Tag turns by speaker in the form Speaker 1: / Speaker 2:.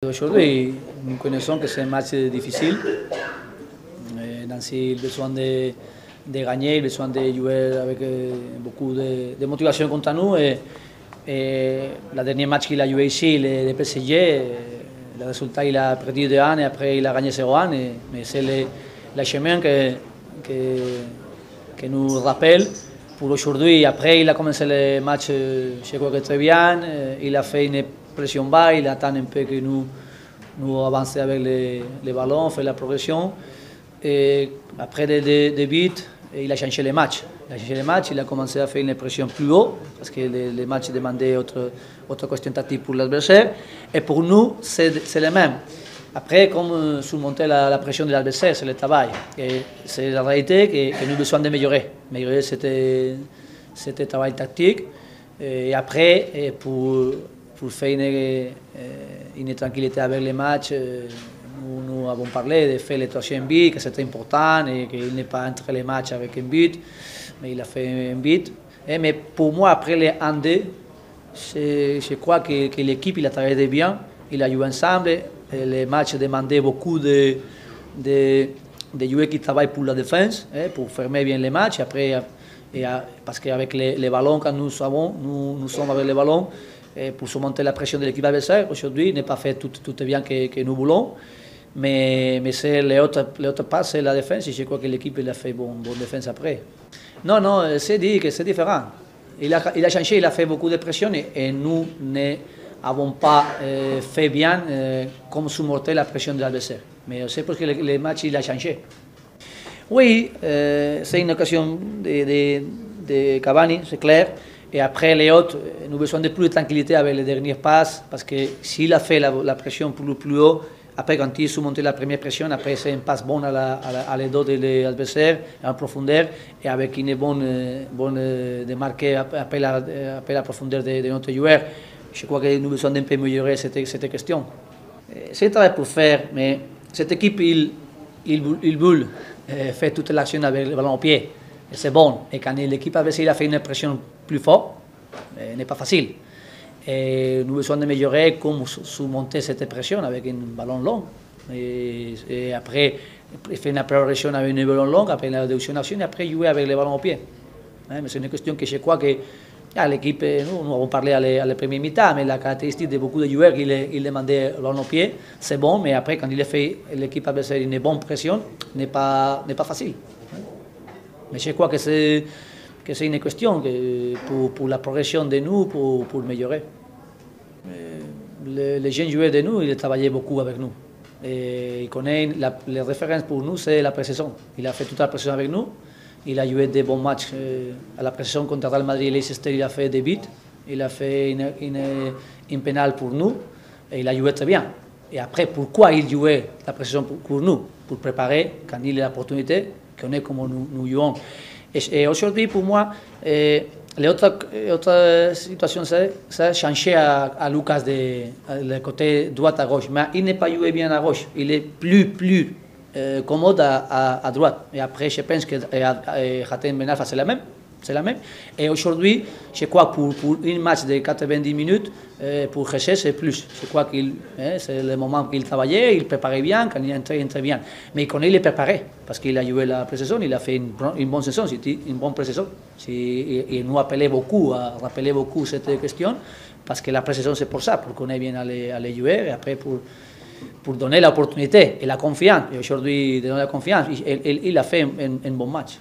Speaker 1: Aujourd'hui, nous connaissons que c'est un match difficile. Nancy a besoin de gagner, il a besoin de jouer avec beaucoup de motivation contre nous. Et le dernier match qu'il a joué ici, le PSG, le résultat, il a perdu 2-1 et après il a gagné 0-1. Mais c'est le chemin que nous rappelle pour aujourd'hui. Après, il a commencé le match, je crois que très bien. Il a fait une pression bas, il attend un peu que nous avancions avec les ballons, fait la progression. Et après des buts, il a changé le match. Il a commencé à faire une pression plus haut, parce que le match demandait autre question tactique pour l'adversaire. Et pour nous, c'est le même. Après, comme surmonter la pression de l'adversaire, c'est le travail. Et c'est la réalité que nous avons besoin de améliorer. Améliorer c'était travail tactique. Et après, pour faire une tranquillité avec les matchs, nous avons parlé de faire le troisième but, que c'était important et qu'il n'est pas entré les matchs avec un but, mais il a fait un but. Mais pour moi, après les 1-2, je crois que l'équipe il a travaillé bien, il a joué ensemble. Les matchs demandaient beaucoup de joueurs qui travaillent pour la défense, pour fermer bien les matchs. Après, parce qu'avec les ballons, quand nous sommes avec les ballons, pour surmonter la pression de l'équipe adversaire, aujourd'hui, il n'est pas fait tout bien que nous voulons. Mais c'est l'autre pas, c'est la défense, et je crois que l'équipe a fait bonne défense après. Non, c'est dit que c'est différent. Il a changé, il a fait beaucoup de pression et nous n'avons pas fait bien comme surmonter la pression de l'adversaire. Mais c'est parce que le match il a changé. Oui, c'est une occasion de Cavani, c'est clair. Et après les autres, nous avons besoin de plus de tranquillité avec les dernières passes, parce que s'il a fait la pression plus haut, après quand il surmonte la première pression, après c'est une passe bonne à les dos de l'adversaire, en profondeur, et avec une bonne de marquer après la profondeur de notre joueur. Je crois que nous avons besoin d'un peu améliorer cette question. C'est un travail pour faire, mais cette équipe, il veut faire toute l'action avec le ballon au pied. C'est bon. Et quand l'équipe a fait une pression plus forte, ce n'est pas facile. Et nous avons besoin d'améliorer comment surmonter cette pression avec un ballon long. Et après, faire une progression avec un ballon long, après la réduction d'action, et après jouer avec le ballon au pied. Mais c'est une question que je crois que l'équipe, nous avons parlé à la première mi-temps, mais la caractéristique de beaucoup de joueurs, ils demandaient le ballon au pied, c'est bon, mais après, quand il a fait l'équipe adversaire une bonne pression, n'est pas facile. Mais je crois que c'est une question pour la progression de nous, pour améliorer. Les jeunes joueurs de nous, ils travaillaient beaucoup avec nous. Et ils connaissent, les références pour nous, c'est la pré-saison. Il a fait toute la pré-saison avec nous. Il a joué des bons matchs à la pré-saison contre Real Madrid et Leicester. Il a fait des buts. Il a fait une pénale pour nous. Et il a joué très bien. Et après, pourquoi il jouait la pré-saison pour nous? Pour préparer, quand il a l'opportunité, qu'on est comme nous jouons. Et aujourd'hui, pour moi, l'autre situation, c'est changer à Lucas le côté droite à gauche. Mais il n'est pas joué bien à gauche. Il est plus commode à droite. Et après, je pense que Hatem Ben Arfa, c'est la même. Et aujourd'hui, je crois que pour un match de 90 minutes, pour Jesse, c'est plus. Je crois que c'est le moment qu'il travaillait, il préparait bien, quand il entrait bien. Mais quand il est préparé, parce qu'il a joué la pré-saison, il a fait une bonne saison, une bonne pré-saison. Il nous appelait beaucoup à rappeler beaucoup cette question, parce que la pré-saison, c'est pour ça, pour qu'on ait bien à les jouer, et après pour donner l'opportunité et la confiance. Et aujourd'hui, donner la confiance, il a fait un bon match.